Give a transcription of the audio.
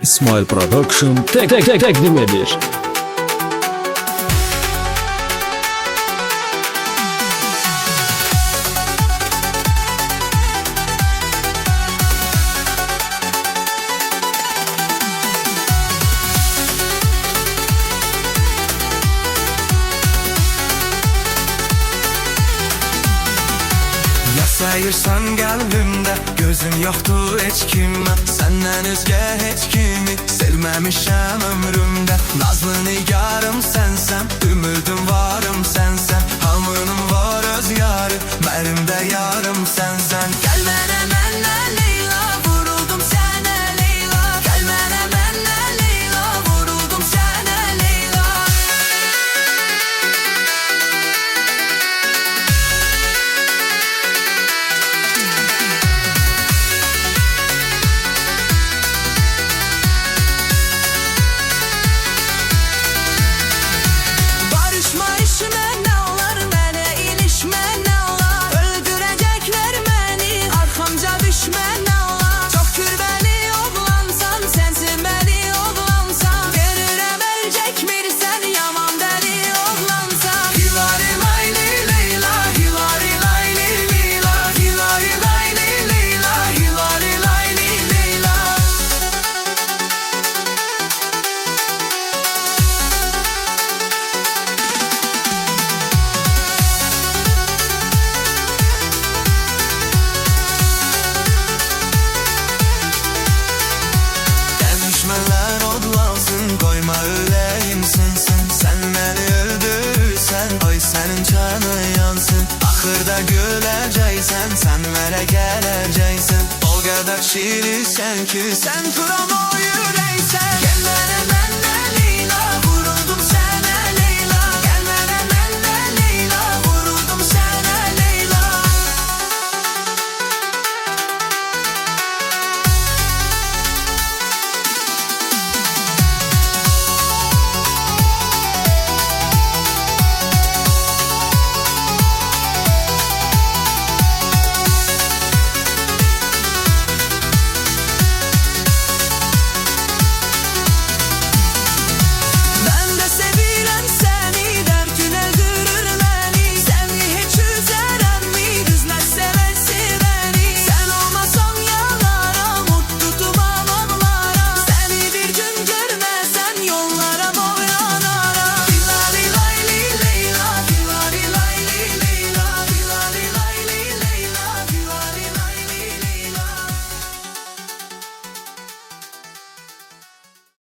İsmail Production təqdim edir. Sayırsan qəlbimdə gözüm yoxdur heç kimə Səndən özgə heç kimi sevməmişəm ömrümdə Nazlı nigarım sənsən, ümidim varım sənsən Hamının var öz yarı, mənim də yarım sənsən Gəl mənə məndən Leyla, vuruldum sənə Leyla Gəl mənə məndən Leyla, vuruldum sənə Leyla Sənin canın yansın Axırda güləcəksən Sən mənə gələcəksən O qədər şirisən ki Sən turamoyu